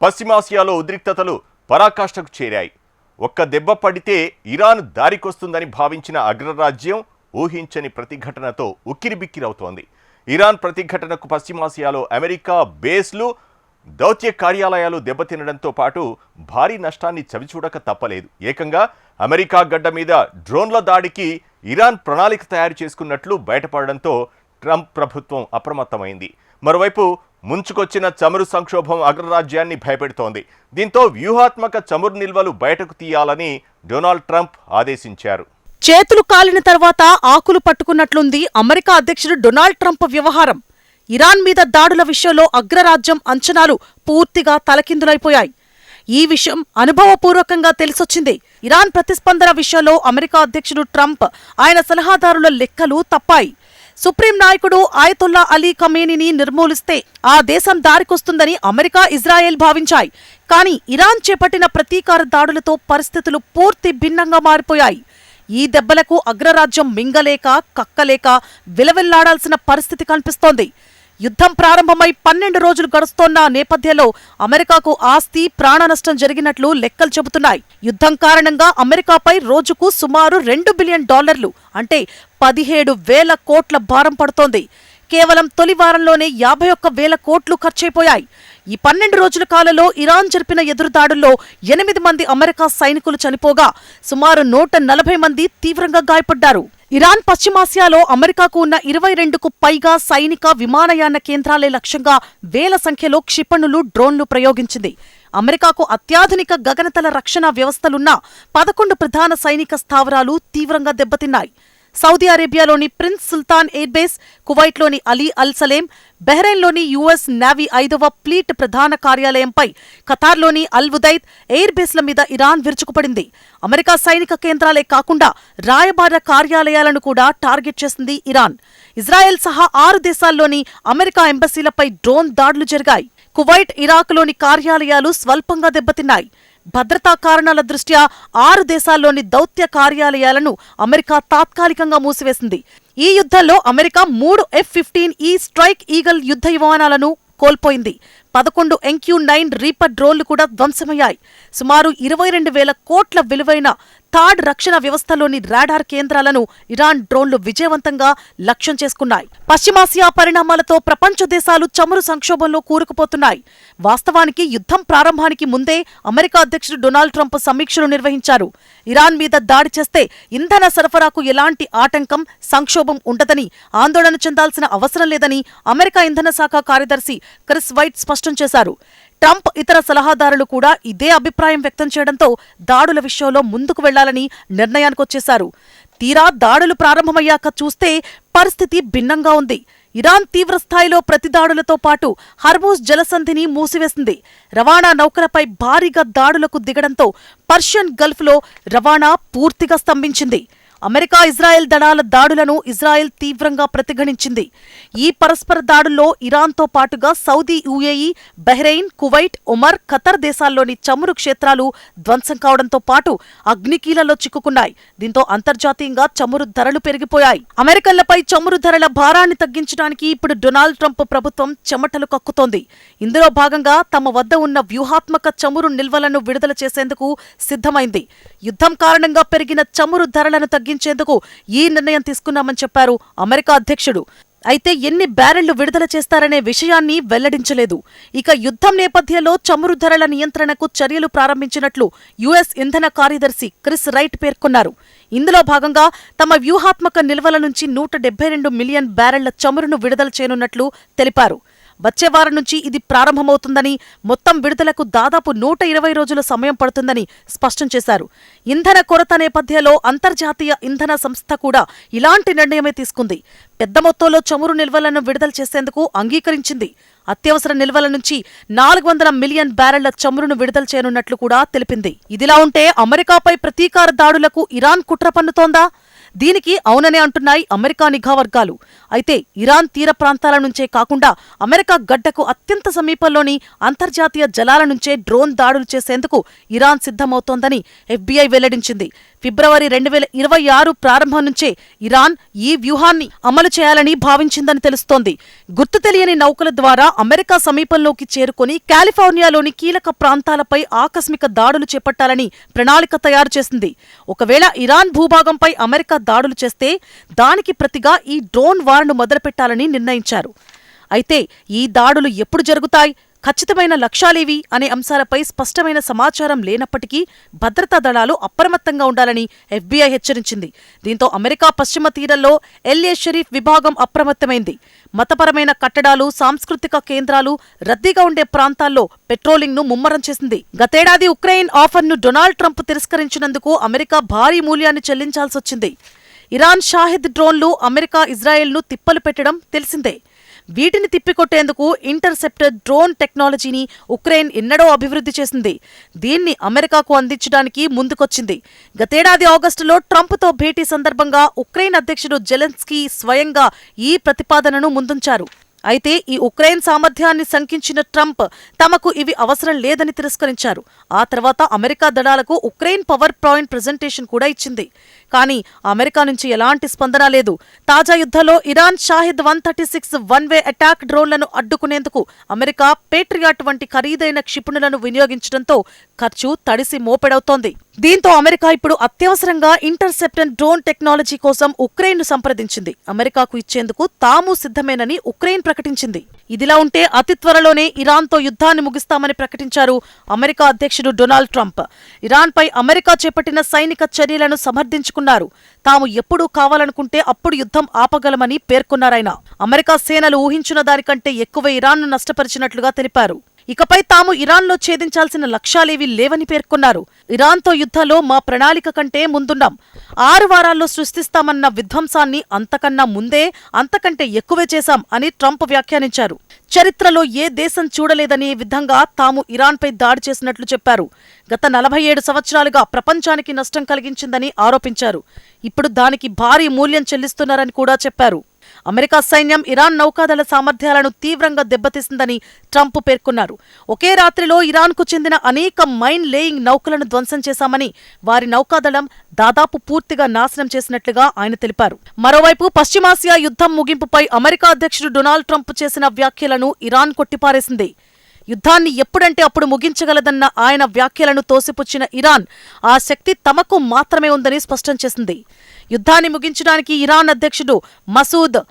పశ్చిమాసియాలో ఉద్రిక్తతలు పరాకాష్ఠకు చేరాయి. ఒక్క దెబ్బ పడితే ఇరాన్ దారికొస్తుందని భావించిన అగ్రరాజ్యం ఊహించని ప్రతిఘటనతో ఉక్కిరిబిక్కిరవుతోంది. ఇరాన్ ప్రతిఘటనకు పశ్చిమాసియాలో అమెరికా బేస్లు, దౌత్య కార్యాలయాలు దెబ్బతినడంతో పాటు భారీ నష్టాన్ని చవిచూడక తప్పలేదు. ఏకంగా అమెరికా గడ్డ మీద డ్రోన్ల దాడికి ఇరాన్ ప్రణాళిక తయారు చేసుకున్నట్లు బయటపడడంతో ట్రంప్ ప్రభుత్వం అప్రమత్తమైంది. మరోవైపు ముంచుకొచ్చిన చమురు సంక్షోభం అగ్రరాజ్యాన్ని భయపెడుతోంది. దీంతో వ్యూహాత్మక చమురు నిల్వలు బయటకు తీయాలని డొనాల్డ్ ట్రంప్ ఆదేశించారు. చేతులు కాలిన తర్వాత ఆకులు పట్టుకున్నట్లుంది అమెరికా అధ్యక్షుడు డొనాల్డ్ ట్రంప్ వ్యవహారం. ఇరాన్ మీద దాడుల విషయంలో అగ్రరాజ్యం అంచనాలు పూర్తిగా తలకిందులైపోయాయి. ఈ విషయం అనుభవపూర్వకంగా తెలిసొచ్చింది. ఇరాన్ ప్రతిస్పందన విషయంలో అమెరికా అధ్యక్షుడు ట్రంప్, ఆయన సలహాదారుల లెక్కలు తప్పాయి. సుప్రీం నాయకుడు ఆయతుల్లా అలీ ఖమేనీని నిర్మూలిస్తే ఆ దేశం దారికొస్తుందని అమెరికా, ఇజ్రాయెల్ భావించాయి. కానీ ఇరాన్ చేపట్టిన ప్రతీకార దాడులతో పరిస్థితులు పూర్తి భిన్నంగా మారిపోయాయి. ఈ దెబ్బలకు అగ్రరాజ్యం మింగలేక కక్కలేక విలవిల్లాడాల్సిన పరిస్థితి కనిపిస్తోంది. యుద్ధం ప్రారంభమై 12 రోజులు గడుస్తోన్న నేపథ్యంలో అమెరికాకు ఆస్తి, ప్రాణనష్టం జరిగినట్లు లెక్కలు చెబుతున్నాయి. యుద్ధం కారణంగా అమెరికాపై రోజుకు సుమారు $2 బిలియన్ అంటే 17,000 కోట్ల భారం పడుతోంది. కేవలం తొలి వారంలోనే 51,000 కోట్లు ఖర్చయిపోయాయి. ఈ 12 రోజుల కాలంలో ఇరాన్ జరిపిన ఎదురుదాడుల్లో 8 మంది అమెరికా సైనికులు చనిపోగా సుమారు 140 మంది తీవ్రంగా గాయపడ్డారు. ఇరాన్ పశ్చిమాసియాలో అమెరికాకు ఉన్న 22కు పైగా సైనిక, విమానయాన కేంద్రాలే లక్ష్యంగా వేల సంఖ్యలో క్షిపణులు, డ్రోన్లు ప్రయోగించింది. అమెరికాకు అత్యాధునిక గగనతల రక్షణ వ్యవస్థలున్న 11 ప్రధాన సైనిక స్థావరాలు తీవ్రంగా దెబ్బతిన్నాయి. సౌదీ అరేబియాలోని ప్రిన్స్ సుల్తాన్ ఎయిర్బేస్, కువైట్లోని అలీ అల్ సలేం, బహ్రెయిన్లోని యుఎస్ నేవీ 5వ ఫ్లీట్ ప్రధాన కార్యాలయంపై, ఖతార్లోని అల్ ఉదైద్ ఎయిర్ బేస్ల మీద ఇరాన్ విరుచుకుపడింది. అమెరికా సైనిక కేంద్రాలే కాకుండా రాయబార కార్యాలయాలను కూడా టార్గెట్ చేసింది ఇరాన్. ఇజ్రాయెల్ సహా 6 దేశాల్లోని అమెరికా ఎంబసీలపై డ్రోన్ దాడులు జరిగాయి. కువైట్, ఇరాక్లోని కార్యాలయాలు స్వల్పంగా దెబ్బతిన్నాయి. భద్రతా కారణాల దృష్ట్యా 6 దేశాల్లోని దౌత్య కార్యాలయాలను అమెరికా తాత్కాలికంగా మూసివేసింది. ఈ యుద్ధంలో అమెరికా 3 F-15E స్ట్రైక్ ఈగల్ యుద్ధ విమానాలను కోల్పోయింది. 11 MQ-9 రీపర్ డ్రోన్లు కూడా ధ్వంసమయ్యాయి. సుమారు 22,000 కోట్ల విలువైన థాడ్ రక్షణ వ్యవస్థలోని రాడార్ కేంద్రాలను ఇరాన్ డ్రోన్లు విజయవంతంగా లక్ష్యం చేసుకున్నాయి. పశ్చిమాసియా పరిణామాలతో ప్రపంచ దేశాలు చమురు సంక్షోభంలో కూరుకుపోతున్నాయి. వాస్తవానికి యుద్ధం ప్రారంభానికి ముందే అమెరికా అధ్యక్షుడు డొనాల్డ్ ట్రంప్ సమీక్షలు నిర్వహించారు. ఇరాన్ మీద దాడి చేస్తే ఇంధన సరఫరాకు ఎలాంటి ఆటంకం, సంక్షోభం ఉండదని, ఆందోళన చెందాల్సిన అవసరం లేదని అమెరికా ఇంధన శాఖ కార్యదర్శి క్రిస్ వైట్ స్పష్టం చేశారు. ట్రంప్, ఇతర సలహాదారులు కూడా ఇదే అభిప్రాయం వ్యక్తం చేయడంతో దాడుల విషయంలో ముందుకు వెళ్లాలని నిర్ణయానికొచ్చేశారు. తీరా దాడులు ప్రారంభమయ్యాక చూస్తే పరిస్థితి భిన్నంగా ఉంది. ఇరాన్ తీవ్రస్థాయిలో ప్రతిదాడులతో పాటు హర్మూజ్ జలసంధిని మూసివేసింది. రవాణా నౌకలపై భారీగా దాడులకు దిగడంతో పర్షియన్ గల్ఫ్లో రవాణా పూర్తిగా స్తంభించింది. అమెరికా, ఇజ్రాయెల్ దళాల దాడులను ఇజ్రాయెల్ తీవ్రంగా ప్రతిఘటించింది. ఈ పరస్పర దాడుల్లో ఇరాన్తో పాటుగా Saudi, UAE, Bahrain, Kuwait, Oman, Qatar దేశాల్లోని చమురు క్షేత్రాలు ధ్వంసం కావడంతో పాటు అగ్నికీలలో చిక్కుకున్నాయి. దీంతో అంతర్జాతీయంగా చమురు ధరలు పెరిగిపోయాయి. అమెరికన్లపై చమురు ధరల భారాన్ని తగ్గించడానికి ఇప్పుడు డొనాల్డ్ ట్రంప్ ప్రభుత్వం చెమటలు కక్కుతోంది. ఇందులో భాగంగా తమ వద్ద ఉన్న వ్యూహాత్మక చమురు నిల్వలను విడుదల చేసేందుకు సిద్ధమైంది. యుద్ధం కారణంగా పెరిగిన చమురు ధరలను తగ్గించేందుకు ఈ నిర్ణయం తీసుకున్నామని చెప్పారు అమెరికా అధ్యక్షుడు. అయితే ఎన్ని బ్యారెళ్లు విడుదల చేస్తారనే విషయాన్ని వెల్లడించలేదు. ఇక యుద్ధం నేపథ్యంలో చమురు ధరల నియంత్రణకు చర్యలు ప్రారంభించినట్లు యుఎస్ ఇంధన కార్యదర్శి క్రిస్ రైట్ పేర్కొన్నారు. ఇందులో భాగంగా తమ వ్యూహాత్మక నిల్వల నుంచి 172 మిలియన్ బ్యారెళ్ల చమురును విడుదల చేయనున్నట్లు తెలిపారు. వచ్చే వారం నుంచి ఇది ప్రారంభమవుతుందని, మొత్తం విడుదలకు దాదాపు 120 రోజుల సమయం పడుతుందని స్పష్టం చేశారు. ఇంధన కొరత నేపథ్యంలో అంతర్జాతీయ ఇంధన సంస్థ కూడా ఇలాంటి నిర్ణయమే తీసుకుంది. పెద్ద మొత్తంలో చమురు నిల్వలను విడుదల చేసేందుకు అంగీకరించింది. అత్యవసర నిల్వల నుంచి 400 మిలియన్ బ్యారెళ్ల చమురును విడుదల చేయనున్నట్లు కూడా తెలిపింది. ఇదిలా ఉంటే అమెరికాపై ప్రతీకార దాడులకు ఇరాన్ కుట్ర పన్నుతోందా? దీనికి అవుననే అంటున్నాయి అమెరికా నిఘా వర్గాలు. అయితే ఇరాన్ తీర ప్రాంతాల నుంచే కాకుండా అమెరికా గడ్డకు అత్యంత సమీపంలోని అంతర్జాతీయ జలాల నుంచే డ్రోన్ దాడులు చేసేందుకు ఇరాన్ సిద్ధమవుతోందని FBI వెల్లడించింది. ఫిబ్రవరి 2026 ప్రారంభం నుంచే ఇరాన్ ఈ వ్యూహాన్ని అమలు చేయాలని భావించిందని తెలుస్తోంది. గుర్తు తెలియని నౌకల ద్వారా అమెరికా సమీపంలోకి చేరుకుని కాలిఫోర్నియాలోని కీలక ప్రాంతాలపై ఆకస్మిక దాడులు చేపట్టాలని ప్రణాళిక తయారు చేసింది. ఒకవేళ ఇరాన్ భూభాగంపై అమెరికా దాడులు చేస్తే దానికి ప్రతిగా ఈ డ్రోన్ వార్ను మొదలుపెట్టాలని నిర్ణయించారు. అయితే ఈ దాడులు ఎప్పుడు జరుగుతాయి, ఖచ్చితమైన లక్ష్యాలేవి అనే అంశాలపై స్పష్టమైన సమాచారం లేనప్పటికీ భద్రతా దళాలు అప్రమత్తంగా ఉండాలని FBI హెచ్చరించింది. దీంతో అమెరికా పశ్చిమ తీరంలో ఎల్-ఏ షరీఫ్ విభాగం అప్రమత్తమైంది. మతపరమైన కట్టడాలు, సాంస్కృతిక కేంద్రాలు రద్దీగా ఉండే ప్రాంతాల్లో పెట్రోలింగ్ను ముమ్మరం చేసింది. గతేడాది ఉక్రెయిన్ ఆఫర్ను డొనాల్డ్ ట్రంప్ తిరస్కరించినందుకు అమెరికా భారీ మూల్యాన్ని చెల్లించాల్సొచ్చింది. ఇరాన్ షాహిద్ డ్రోన్లు అమెరికా, ఇజ్రాయెల్ను తిప్పలు పెట్టడం తెలిసిందే. వీటిని తిప్పికొట్టేందుకు ఇంటర్సెప్టర్ డ్రోన్ టెక్నాలజీని ఉక్రెయిన్ ఎన్నడో అభివృద్ధి చేసింది. దీన్ని అమెరికాకు అందించడానికి ముందుకొచ్చింది. గతేడాది ఆగస్టులో ట్రంప్తో భేటీ సందర్భంగా ఉక్రెయిన్ అధ్యక్షుడు జెలెన్స్కీ స్వయంగా ఈ ప్రతిపాదనను ముందుంచారు. అయితే ఈ ఉక్రెయిన్ సామర్థ్యాన్ని శంకించిన ట్రంప్ తమకు ఇవి అవసరం లేదని తిరస్కరించారు. ఆ తర్వాత అమెరికా దళాలకు ఉక్రెయిన్ పవర్ పాయింట్ ప్రెజెంటేషన్ కూడా ఇచ్చింది. కానీ అమెరికా నుంచి ఎలాంటి స్పందన లేదు. తాజా యుద్ధంలో ఇరాన్ షాహిద్ 136 వన్-వే అటాక్ డ్రోన్లను అడ్డుకునేందుకు అమెరికా పేట్రియాట్ వంటి ఖరీదైన క్షిపణులను వినియోగించడంతో ఖర్చు తడిసి మోపెడవుతోంది. దీంతో అమెరికా ఇప్పుడు అత్యవసరంగా ఇంటర్సెప్టర్ డ్రోన్ టెక్నాలజీ కోసం ఉక్రెయిన్ను సంప్రదించింది. అమెరికాకు ఇచ్చేందుకు తాము సిద్ధమేనని ఉక్రెయిన్ ప్రకటించింది. ఇదిలా ఉంటే అతి త్వరలోనే ఇరాన్తో యుద్ధాన్ని ముగిస్తామని ప్రకటించారు అమెరికా అధ్యక్షుడు డొనాల్డ్ ట్రంప్. ఇరాన్పై అమెరికా చేపట్టిన సైనిక చర్యలను సమర్థించుకున్నారు. తాము ఎప్పుడు కావాలనుకుంటే అప్పుడు యుద్ధం ఆపగలమని పేర్కొన్నారాయన. అమెరికా సేనలు ఊహించిన దానికంటే ఎక్కువ ఇరాన్ను నష్టపరిచినట్లుగా తెలిపారు. ఇకపై తాము ఇరాన్లో ఛేదించాల్సిన లక్ష్యాలేవీ లేవని పేర్కొన్నారు. ఇరాన్తో యుద్ధంలో మా ప్రణాళిక కంటే ముందున్నాం. 6 వారాల్లో సృష్టిస్తామన్న విధ్వంసాన్ని అంతకన్నా ముందే, అంతకంటే ఎక్కువే చేశాం అని ట్రంప్ వ్యాఖ్యానించారు. చరిత్రలో ఏ దేశం చూడలేదనే విధంగా తాము ఇరాన్పై దాడి చేసినట్లు చెప్పారు. గత 47 సంవత్సరాలుగా ప్రపంచానికి నష్టం కలిగించిందని ఆరోపించారు. ఇప్పుడు దానికి భారీ మూల్యం చెల్లిస్తున్నారని కూడా చెప్పారు. అమెరికా సైన్యం ఇరాన్ నౌకాదళ సామర్థ్యాలను తీవ్రంగా దెబ్బతీసిందని ట్రంప్ పేర్కొన్నారు. ఒకే రాత్రిలో ఇరాన్కు చెందిన అనేక మైన్ లేయింగ్ నౌకలను ధ్వంసం చేశామని, వారి నౌకాదళం దాదాపు పూర్తిగా నాశనం చేసినట్లుగా ఆయన తెలిపారు. మరోవైపు పశ్చిమాసియా యుద్ధం ముగింపుపై అమెరికా అధ్యక్షుడు డొనాల్డ్ ట్రంప్ చేసిన వ్యాఖ్యలను ఇరాన్ కొట్టిపారేసింది. యుద్ధాన్ని ఎప్పుడంటే అప్పుడు ముగించగలదన్న ఆయన వ్యాఖ్యలను తోసిపుచ్చిన ఇరాన్ ఆ శక్తి తమకు మాత్రమే ఉందని స్పష్టం చేసింది. యుద్ధాన్ని ముగించడానికి ఇరాన్ అధ్యక్షుడు మసూద్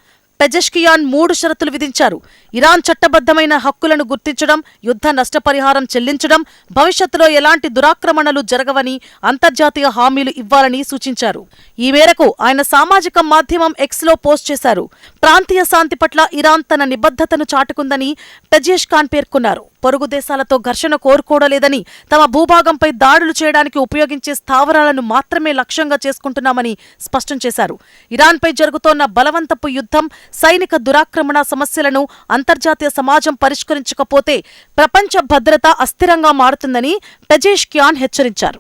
పెజెష్కియాన్ 3 షరతులు విధించారు. ఇరాన్ చట్టబద్ధమైన హక్కులను గుర్తించడం, యుద్ధ నష్టపరిహారం చెల్లించడం, భవిష్యత్తులో ఎలాంటి దురాక్రమణలు జరగవని అంతర్జాతీయ హామీలు ఇవ్వాలని సూచించారు. ఈ మేరకు ఆయన సామాజిక మాధ్యమం ఎక్స్లో పోస్ట్ చేశారు. ప్రాంతీయ శాంతి పట్ల ఇరాన్ తన నిబద్ధతను చాటుకుందని పెజెష్కియాన్ పేర్కొన్నారు. పొరుగు దేశాలతో ఘర్షణ కోరుకోవడలేదని, తమ భూభాగంపై దాడులు చేయడానికి ఉపయోగించే స్థావరాలను మాత్రమే లక్ష్యంగా చేసుకుంటున్నామని స్పష్టం చేశారు. ఇరాన్పై జరుగుతోన్న బలవంతపు యుద్ధం, సైనిక దురాక్రమణ సమస్యలను అంతర్జాతీయ సమాజం పరిష్కరించకపోతే ప్రపంచ భద్రత అస్థిరంగా మారుతుందని పెజెష్కియాన్ హెచ్చరించారు.